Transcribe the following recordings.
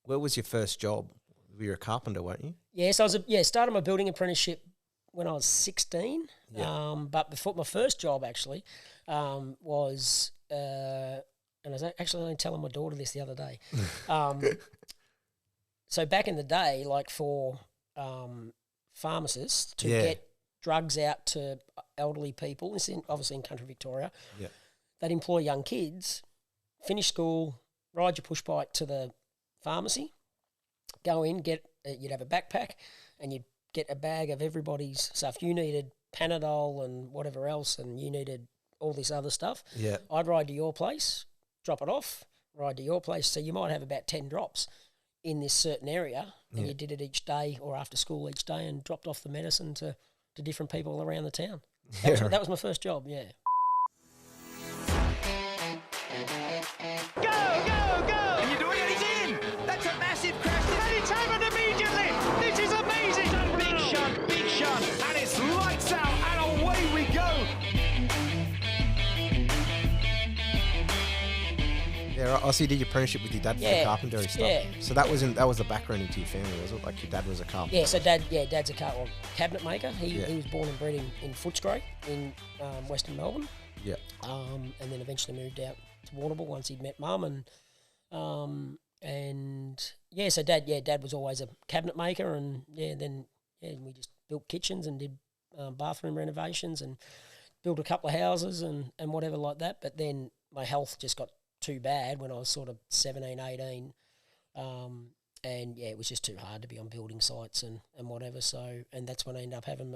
where was your first job? You were a carpenter, weren't you? Yes, I was. Started my building apprenticeship when I was 16. Yeah. But before my first job actually was, and I was actually only telling my daughter this the other day. So back in the day, like for pharmacists to get drugs out to elderly people, this is obviously in country Victoria, they'd employ young kids, finish school, ride your push bike to the pharmacy, go in, you'd have a backpack and you'd get a bag of everybody's. So if you needed Panadol and whatever else and you needed all this other stuff, I'd ride to your place, drop it off, ride to your place. So you might have about 10 drops in this certain area and you did it each day or after school each day and dropped off the medicine to different people around the town. That was my first job, yeah. Go, go, go! And you're doing it again! That's a massive crash. And it's happened immediately! This is amazing! Big shot, and it's lights out, and away we go! Yeah, right. So you did your apprenticeship with your dad for the carpentry stuff. Yeah. So that was the background into your family, was it? Like your dad was a carpenter. Yeah, so dad's a cabinet maker. He was born and bred in Footscray in Western Melbourne. Yeah. And then eventually moved out to Warrnambool once he'd met Mum so dad was always a cabinet maker and we just built kitchens and did bathroom renovations and built a couple of houses and whatever like that. But then my health just got too bad when I was sort of 17, 18. It was just too hard to be on building sites and whatever. So, and that's when I ended up having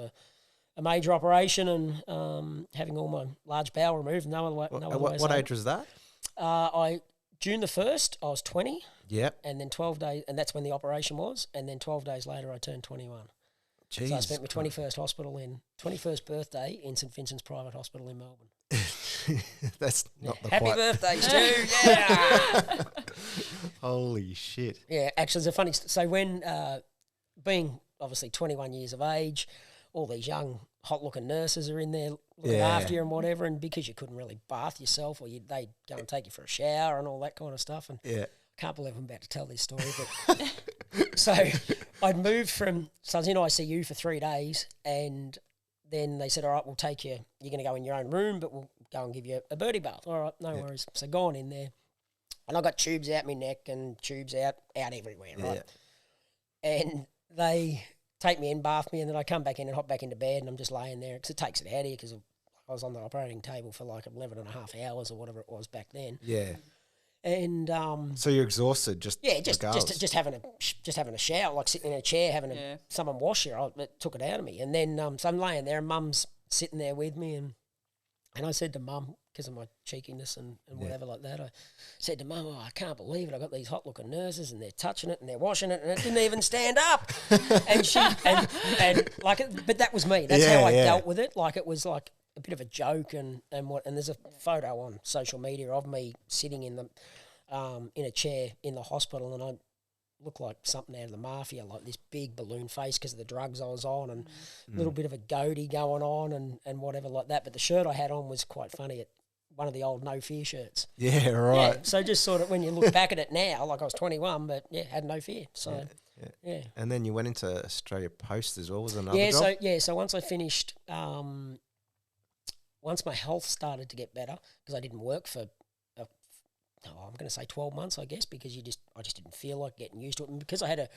a major operation and having all my large bowel removed. What age was that? June the 1st, I was 20. Yep. And then 12 days, and that's when the operation was. And then 12 days later, I turned 21. Jeez. So I spent my 21st birthday in St Vincent's Private Hospital in Melbourne. That's not the Happy quite... birthday, Stu! Yeah! Holy shit. Yeah, actually, it's a funny... So when, being obviously 21 years of age, all these young, hot-looking nurses are in there looking after you and whatever, and because you couldn't really bath yourself or they'd go and take you for a shower and all that kind of stuff. And I can't believe I'm about to tell this story, but... So I'd moved so I was in ICU for 3 days, and then they said, all right, we'll take you, you're going to go in your own room, but we'll go and give you a birdie bath. All right, no worries. So gone in there, and I got tubes out my neck and tubes out everywhere, right? Yeah. And they take me in, bath me, and then I come back in and hop back into bed, and I'm just laying there because it takes it out of you because I was on the operating table for like 11 and a half hours or whatever it was back then. Yeah. And so you're exhausted, just having a shower, like sitting in a chair, having someone wash you. It took it out of me, and then so I'm laying there, and Mum's sitting there with me, and I said to Mum, because of my cheekiness and whatever like that, I said to Mum, "Oh, I can't believe it! I got these hot looking nurses, and they're touching it, and they're washing it, and it didn't even stand up." And she and like, but that was me. That's how I dealt with it. Like it was like a bit of a joke and there's a photo on social media of me sitting in a chair in the hospital, and I look like something out of the mafia, like this big balloon face because of the drugs I was on and a little bit of a goatee going on and whatever like that. But the shirt I had on was quite funny, one of the old No Fear shirts. Yeah, right. Yeah, so just sort of when you look back at it now, like I was 21, but had no fear. So yeah. And then you went into Australia Post as well, was another job? So once I finished, once my health started to get better, because I didn't work for, I'm going to say 12 months, I guess, because I just didn't feel like getting used to it. And because I had a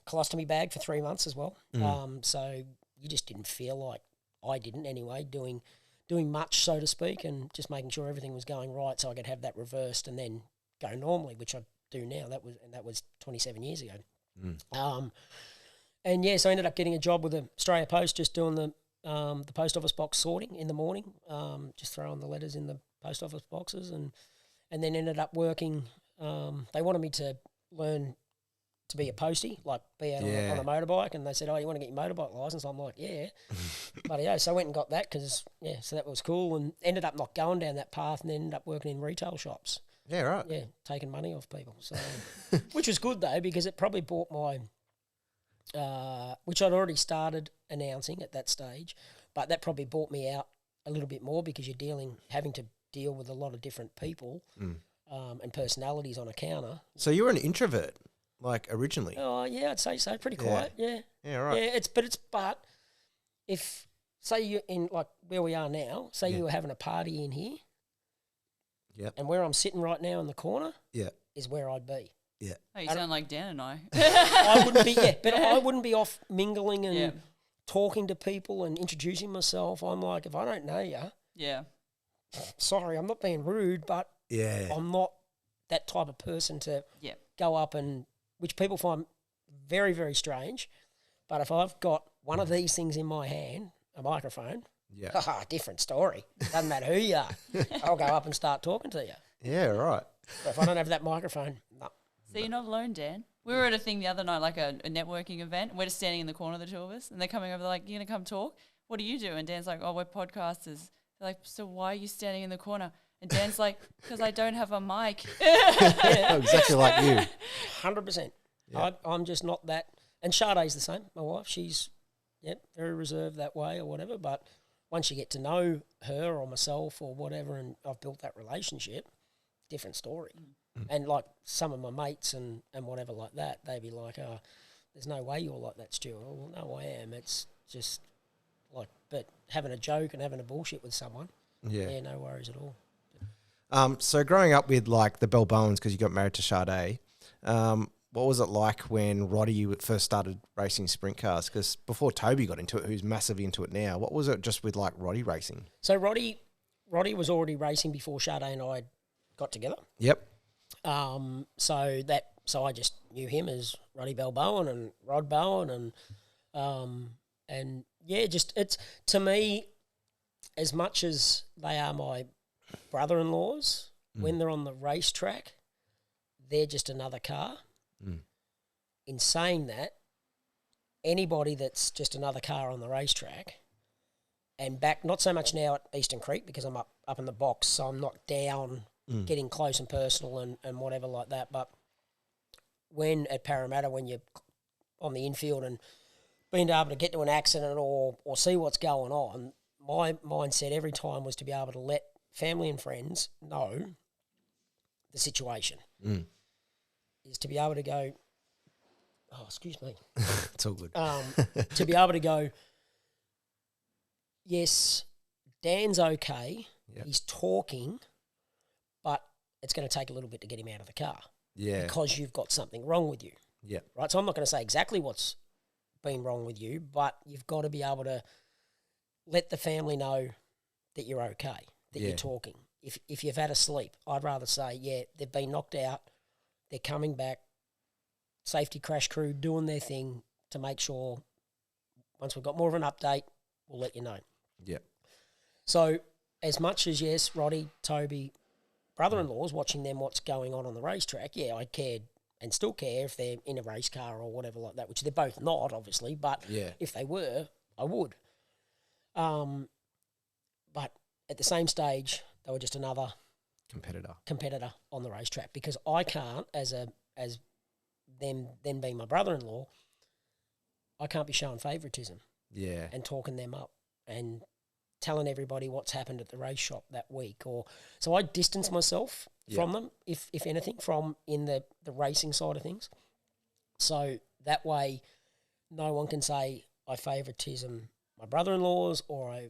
colostomy bag for 3 months as well, so you just didn't feel like, I didn't anyway, doing much, so to speak, and just making sure everything was going right so I could have that reversed and then go normally, which I do now. That was 27 years ago. So I ended up getting a job with the Australia Post, just doing the post office box sorting in the morning, just throwing the letters in the post office boxes, and then ended up working. They wanted me to learn to be a postie, like be out on a motorbike, and they said, "Oh, you want to get your motorbike license?" I'm like, "Yeah," but so I went and got that because so that was cool, and ended up not going down that path, and then ended up working in retail shops. Yeah, right. Yeah, taking money off people. So, which was good though, because it probably bought my. Which I'd already started announcing at that stage, but that probably bought me out a little bit more because you're having to deal with a lot of different people and personalities on a counter. So you were an introvert, like originally? Oh yeah, I'd say so. Pretty quiet. Yeah. Yeah, right. Yeah, but if say you're in like where we are now, say you were having a party in here. Yep. And where I'm sitting right now in the corner. Yeah. Is where I'd be. Yeah. Oh, you sound like Dan and I. I wouldn't be. Yeah, but I wouldn't be off mingling and. Yeah. Talking to people and introducing myself. I'm like, if I don't know you, sorry, I'm not being rude, but I'm not that type of person to go up and, which people find very, very strange. But if I've got one of these things in my hand, a microphone, different story. Doesn't matter who you are. I'll go up and start talking to you. Yeah, right. But if I don't have that microphone, no. So you're not alone, Dan. We were at a thing the other night, like a networking event. We're just standing in the corner, the two of us, and they're coming over. They're like, "You gonna come talk? What do you do?" And Dan's like, "Oh, we're podcasters." They're like, "So why are you standing in the corner?" And Dan's like, "Because I don't have a mic." Exactly like you. 100%. Yeah. I'm just not that. And Sade's the same. My wife, she's very reserved that way or whatever. But once you get to know her or myself or whatever, and I've built that relationship, different story. And like some of my mates and whatever like that, they'd be like, "Oh, there's no way you're like that, Stu." Well, no, I am. It's just like, but having a joke and having a bullshit with someone, no worries at all. So growing up with like the Balboans, because you got married to Sade, what was it like when Roddy first started racing sprint cars? Because before Toby got into it, who's massively into it now, what was it just with like Roddy racing? So Roddy was already racing before Sade and I got together. Yep. So I just knew him as Roddy Balboan and Rod Bowen and just it's, to me, as much as they are my brother-in-laws, when they're on the racetrack, they're just another car. In saying that, anybody that's just another car on the racetrack and back, not so much now at Eastern Creek because I'm up in the box, so I'm not down getting close and personal and whatever like that. But when at Parramatta, when you're on the infield and being able to get to an accident or see what's going on, my mindset every time was to be able to let family and friends know the situation. Is to be able to go, oh, excuse me. It's all good. To be able to go, yes, Dan's okay. Yep. He's talking, but it's going to take a little bit to get him out of the car. Yeah. Because you've got something wrong with you. Yeah. Right. So I'm not going to say exactly what's been wrong with you, but you've got to be able to let the family know that you're okay, that you're talking. If you've had a sleep, I'd rather say, they've been knocked out, they're coming back, safety crash crew doing their thing to make sure once we've got more of an update, we'll let you know. Yeah. So as much as, yes, Roddy, Toby, brother-in-laws, watching them what's going on the racetrack, I cared and still care if they're in a race car or whatever like that, which they're both not, obviously, but if they were, I would. But at the same stage, they were just another competitor on the racetrack, because I can't, as them being my brother-in-law, I can't be showing favouritism and talking them up and telling everybody what's happened at the race shop that week. So I distance myself from them, if anything, from in the racing side of things. So that way no one can say I favouritism my brother-in-laws or I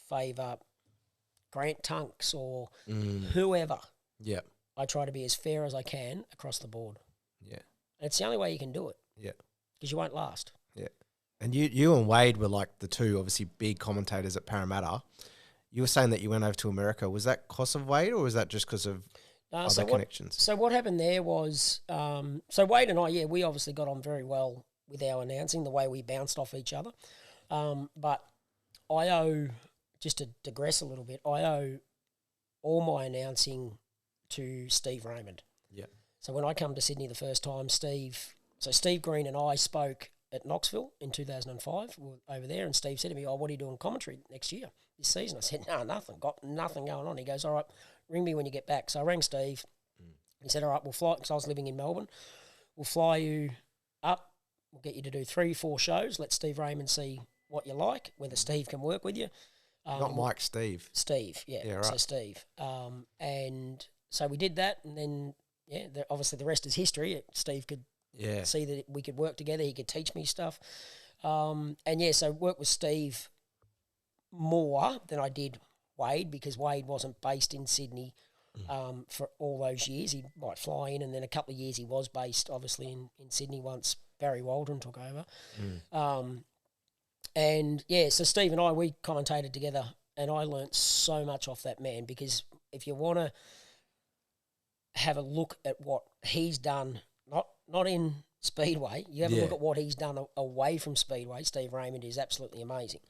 favour Grant Tunks or whoever. Yeah. I try to be as fair as I can across the board. Yeah. And it's the only way you can do it. Yeah. Because you won't last. Yeah. And you and Wade were like the two obviously big commentators at Parramatta. You were saying that you went over to America. Was that because of Wade, or was that just because of other connections? So what happened there was, so Wade and I, we obviously got on very well with our announcing, the way we bounced off each other. But I owe, just to digress a little bit, I owe all my announcing to Steve Raymond. Yeah. So when I come to Sydney the first time, Steve Green and I spoke at Knoxville in 2005. We were over there, and Steve said to me, "Oh, what are you doing commentary next year, this season?" I said, "No, nothing. Got nothing going on." He goes, "All right, ring me when you get back." So I rang Steve. He said, "All right, we'll fly," because I was living in Melbourne. "We'll fly you up. We'll get you to do 3-4 shows. Let Steve Raymond see what you like, whether Steve can work with you." Not Mike, Steve. Steve, yeah right. So Steve. And so we did that, and then, obviously the rest is history. Steve could Yeah. see that we could work together. He could teach me stuff. So work with Steve more than I did Wade, because Wade wasn't based in Sydney for all those years. He might fly in, and then a couple of years he was based, obviously, in Sydney once Barry Waldron took over. So Steve and I, we commentated together, and I learnt so much off that man, because if you want to have a look at what he's done, not in Speedway, you have a look at what he's done away from Speedway. Steve Raymond is absolutely amazing.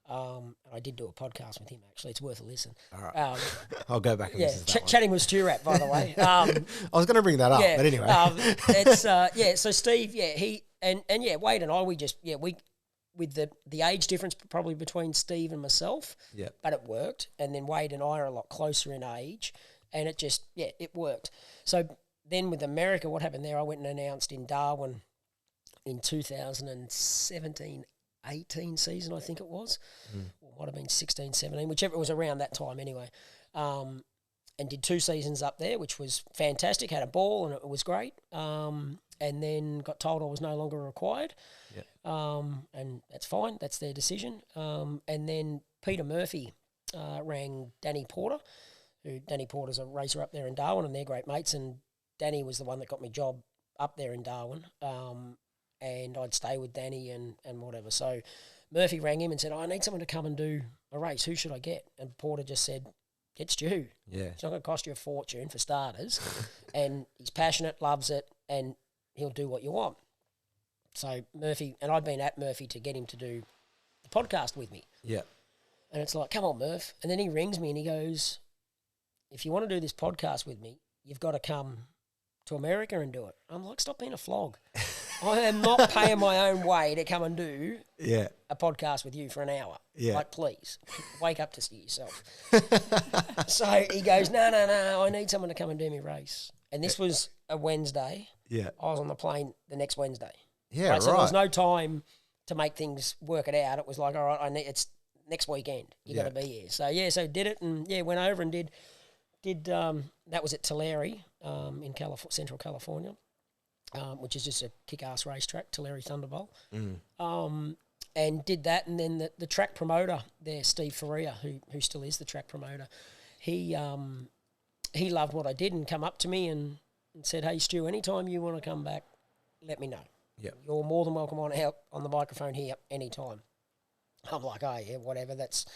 I did do a podcast with him, actually. It's worth a listen. All right. I'll go back and listen to that one. Chatting with Stu Rapp, by the way. I was going to bring that up, but anyway. So Steve, Wade and I, with the age difference probably between Steve and myself, but it worked. And then Wade and I are a lot closer in age, and it just, it worked. So then with America, what happened there, I went and announced in Darwin in 2017-18 season, I think it was. Or it might have been 16-17, whichever, it was around that time anyway. And did 2 seasons up there, which was fantastic, had a ball, and it was great. And then got told I was no longer required. And that's fine, that's their decision. And then Peter Murphy rang Danny Porter, Danny Porter's a racer up there in Darwin, and they're great mates, and Danny was the one that got me job up there in Darwin. And I'd stay with Danny and whatever. So Murphy rang him and said, I need someone to come and do a race. Who should I get? And Porter just said, get Stu. Yeah. It's not going to cost you a fortune, for starters. And he's passionate, loves it, and he'll do what you want. So Murphy, and I'd been at Murphy to get him to do the podcast with me. Yeah. And it's like, come on, Murph. And then he rings me and he goes, if you want to do this podcast with me, you've got to come to America and do it. I'm like, stop being a flog. I am not paying my own way to come and do a podcast with you for an hour. Yeah. Like, please, wake up to yourself. So he goes, no, I need someone to come and do me race. And this was a Wednesday. Yeah. I was on the plane the next Wednesday. Yeah, right. So there was no time to make things work it out. It was like, all right, it's next weekend. You got to be here. So, so did it, and, went over and did that was at Tulare in Central California. Which is just a kick-ass racetrack, Tulare Thunder Bowl. And did that, and then the track promoter there, Steve Faria, who still is the track promoter, he loved what I did and come up to me and said, hey, Stu, anytime you want to come back, let me know. Yep. You're more than welcome on the microphone here anytime. I'm like, oh, yeah, whatever, that's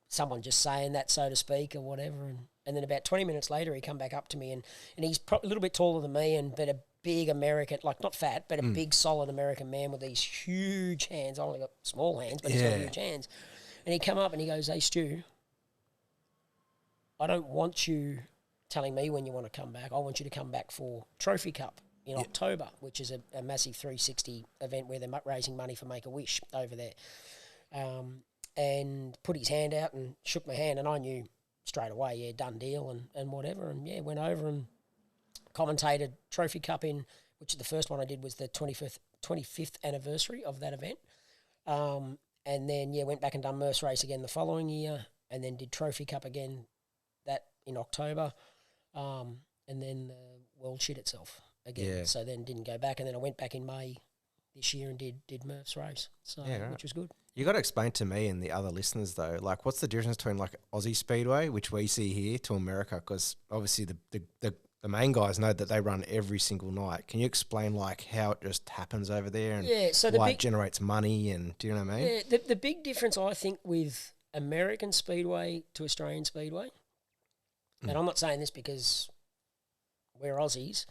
someone just saying that, so to speak, or whatever. And then about 20 minutes later, he come back up to me, and he's a little bit taller than me, but a big American, like not fat, but a big solid American man with these huge hands. I only got small hands, but he's got huge hands. And he come up and he goes, hey, Stu, I don't want you telling me when you want to come back. I want you to come back for Trophy Cup in October, which is a massive 360 event where they're raising money for Make-A-Wish over there. And put his hand out and shook my hand, and I knew straight away, done deal and whatever. And, went over and commentated Trophy Cup which the first one I did was the 25th anniversary of that event. And then, went back and done Merce Race again the following year, and then did Trophy Cup again that in October. And then the world shit itself again. Yeah. So then didn't go back, and then I went back in May this year and did Merce Race, which was good. You got to explain to me and the other listeners, though, like what's the difference between like Aussie Speedway, which we see here, to America? Because obviously the main guys know that they run every single night. Can you explain like how it just happens over there and why it generates money, and do you know what I mean? Yeah, the big difference I think with American Speedway to Australian Speedway, and I'm not saying this because we're Aussies,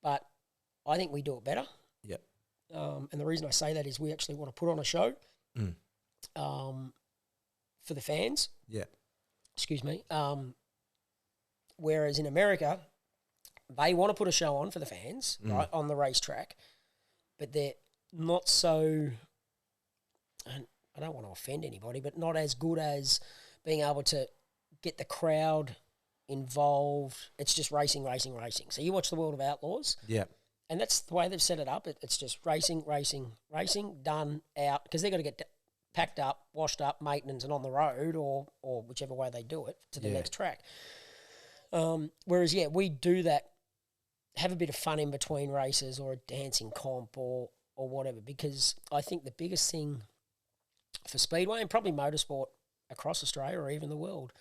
but I think we do it better. Yeah. And the reason I say that is we actually want to put on a show for the fans. Yeah. Excuse me. Whereas in America, they want to put a show on for the fans, right, on the racetrack, but they're not so, and I don't want to offend anybody, but not as good as being able to get the crowd involved. It's just racing. So you watch the World of Outlaws. Yeah. And that's the way they've set it up. It's just racing, done, out, because they've got to get packed up, washed up, maintenance, and on the road, or whichever way they do it, to the next track. Whereas, we do that have a bit of fun in between races or a dancing comp or whatever, because I think the biggest thing for Speedway and probably motorsport across Australia or even the world,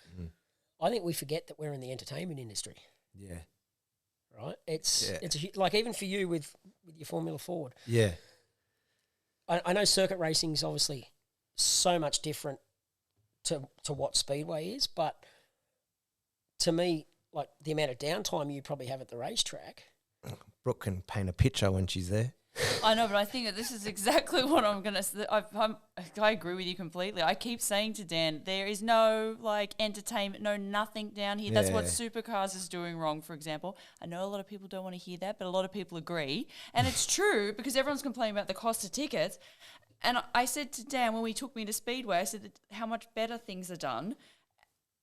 I think we forget that we're in the entertainment industry. Yeah. Right? It's like even for you with your Formula Ford. Yeah. I know circuit racing is obviously so much different to what Speedway is, but to me, like the amount of downtime you probably have at the racetrack. Brooke can paint a picture when she's there. I know, but I think that this is exactly what I'm going to say. I agree with you completely. I keep saying to Dan, there is no, like, entertainment, no nothing down here. That's what Supercars is doing wrong, for example. I know a lot of people don't want to hear that, but a lot of people agree. And it's true because everyone's complaining about the cost of tickets. And I said to Dan when he took me to Speedway, I said how much better things are done.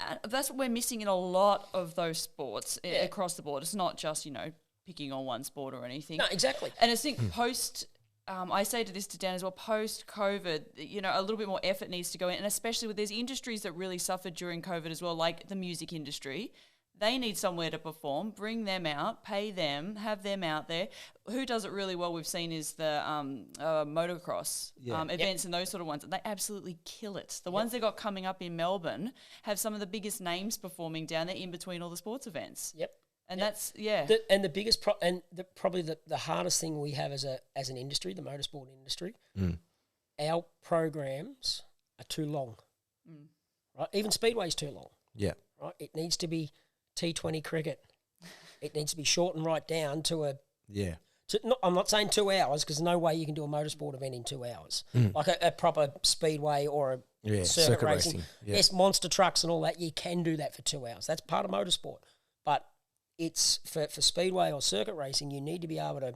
And that's what we're missing in a lot of those sports across the board. It's not just, picking on one sport or anything. No, exactly. And I think I say to this to Dan as well, post-COVID, a little bit more effort needs to go in, and especially with there's industries that really suffered during COVID as well, like the music industry. They need somewhere to perform, bring them out, pay them, have them out there. Who does it really well we've seen is the motocross events and those sort of ones. They absolutely kill it. The ones they got coming up in Melbourne have some of the biggest names performing down there in between all the sports events. Yep. And that's, the biggest probably the hardest thing we have as an industry, the motorsport industry, our programs are too long. Right? Even Speedway's too long. Yeah. Right? It needs to be T20 cricket. It needs to be shortened right down to a... Yeah. I'm not saying 2 hours because no way you can do a motorsport event in 2 hours. Like a proper Speedway or a circuit racing. Yeah. Yes, monster trucks and all that, you can do that for 2 hours. That's part of motorsport. But it's for Speedway or circuit racing, you need to be able to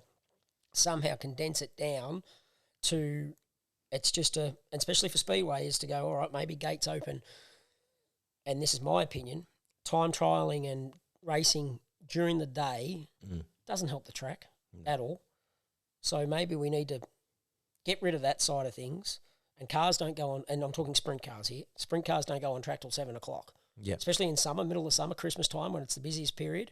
somehow condense it down to... It's just and especially for Speedway, is to go, all right, maybe gates open. And this is my opinion, time trialling and racing during the day doesn't help the track at all. So maybe we need to get rid of that side of things. And cars don't go on, and I'm talking sprint cars here, sprint cars don't go on track till 7 o'clock. Yeah. Especially in summer, middle of summer, Christmas time when it's the busiest period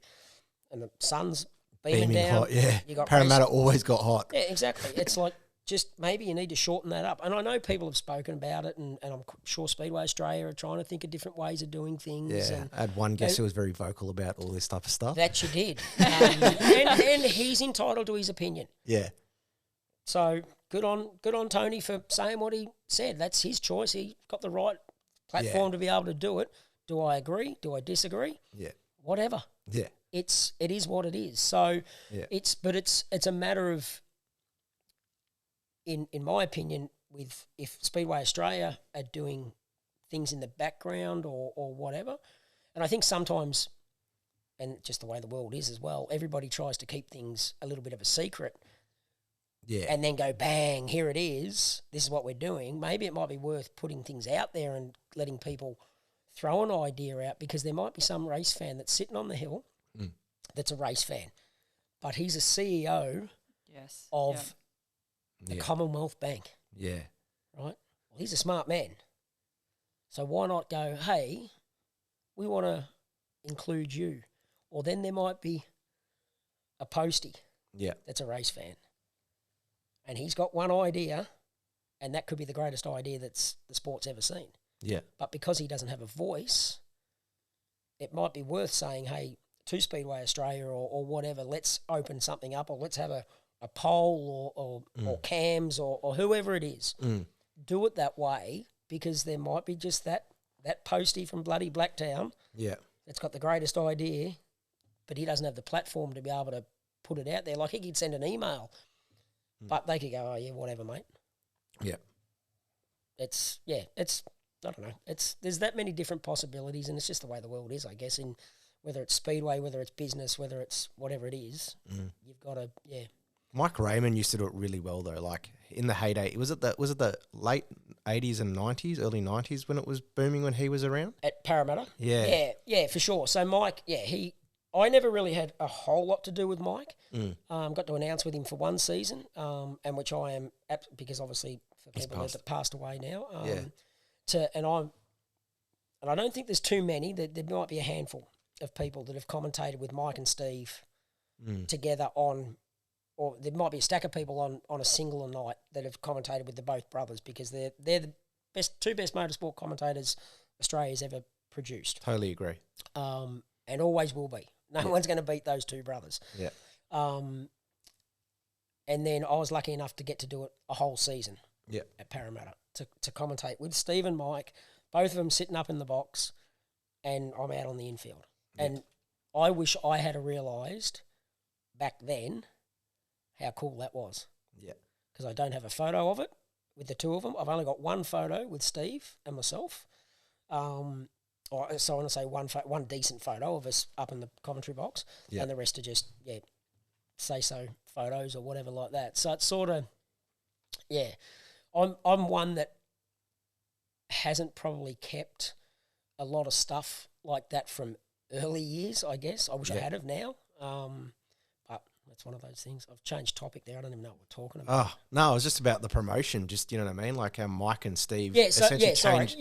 and the sun's beaming down. Hot, yeah. You got Parramatta always got hot. Yeah, exactly. It's like, just maybe you need to shorten that up. And I know people have spoken about it, and I'm sure Speedway Australia are trying to think of different ways of doing things. Yeah, and, I had one guest who was very vocal about all this type of stuff. That you did. And he's entitled to his opinion. Yeah. So good on Tony for saying what he said. That's his choice. He got the right platform to be able to do it. Do I agree? Do I disagree? Yeah. Whatever. Yeah. It is what it is. So it's a matter of, in my opinion, with if Speedway Australia are doing things in the background or whatever, and I think sometimes, and just the way the world is as well, everybody tries to keep things a little bit of a secret. Yeah. And then go, bang, here it is. This is what we're doing. Maybe it might be worth putting things out there and letting people throw an idea out, because there might be some race fan that's sitting on the hill that's a race fan, but he's a CEO of the Commonwealth Bank. Yeah. Right? Well, he's a smart man. So why not go, hey, we want to include you? Or then there might be a postie that's a race fan. And he's got one idea, and that could be the greatest idea that's the sport's ever seen. Yeah. But because he doesn't have a voice, it might be worth saying, hey, to Speedway Australia or whatever, let's open something up, or let's have a poll or cams or whoever it is. Do it that way, because there might be just that postie from bloody Blacktown that's got the greatest idea, but he doesn't have the platform to be able to put it out there. Like, he could send an email, but they could go, oh, yeah, whatever, mate. Yeah. It's I don't know. There's that many different possibilities, and it's just the way the world is, I guess, in whether it's Speedway, whether it's business, whether it's whatever it is, you've got to, Mike Raymond used to do it really well, though. Like, in the heyday, was it the late 80s and 90s, early 90s when it was booming when he was around? At Parramatta? Yeah, for sure. So Mike, I never really had a whole lot to do with Mike. Got to announce with him for one season, and which I am, because obviously for people that have passed away now. And I don't think there's too many. There might be a handful of people that have commentated with Mike and Steve together on, or there might be a stack of people on a single night that have commentated with the both brothers, because they're the two best motorsport commentators Australia's ever produced. Totally agree. And always will be. No one's going to beat those two brothers. Yeah. And then I was lucky enough to get to do it a whole season at Parramatta to commentate with Steve and Mike, both of them sitting up in the box, and I'm out on the infield. Yeah. And I wish I had realised back then how cool that was. Yeah. Because I don't have a photo of it with the two of them. I've only got one photo with Steve and myself. So I want to say one decent photo of us up in the commentary box, and the rest are just, say-so photos or whatever like that. So it's sort of, I'm one that hasn't probably kept a lot of stuff like that from early years, I guess. I wish I had of now. But that's one of those things. I've changed topic there. I don't even know what we're talking about. Oh, no, it was just about the promotion. Just, you know what I mean? Like how Mike and Steve essentially changed.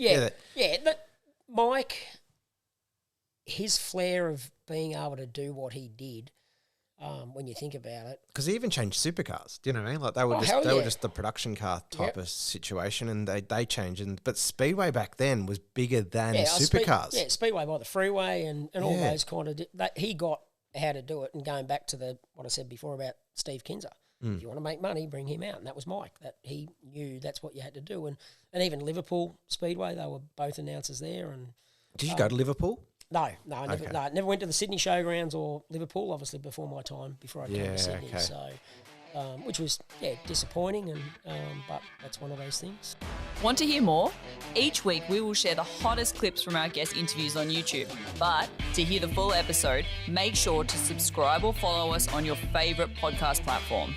But Mike, his flair of being able to do what he did, when you think about it. Because he even changed supercars. Do you know what I mean? Like they were just the production car type of situation, and they changed. But Speedway back then was bigger than supercars. Speedway by the freeway and all those kind of... he got how to do it, and going back to what I said before about Steve Kinzer. If you want to make money, bring him out. And that was Mike. That he knew that's what you had to do. And even Liverpool Speedway, they were both announcers there. And did you go to Liverpool? No, I never went to the Sydney Showgrounds or Liverpool, obviously, before my time, before I came to Sydney. Okay. So, which was, disappointing, but that's one of those things. Want to hear more? Each week we will share the hottest clips from our guest interviews on YouTube. But to hear the full episode, make sure to subscribe or follow us on your favourite podcast platform.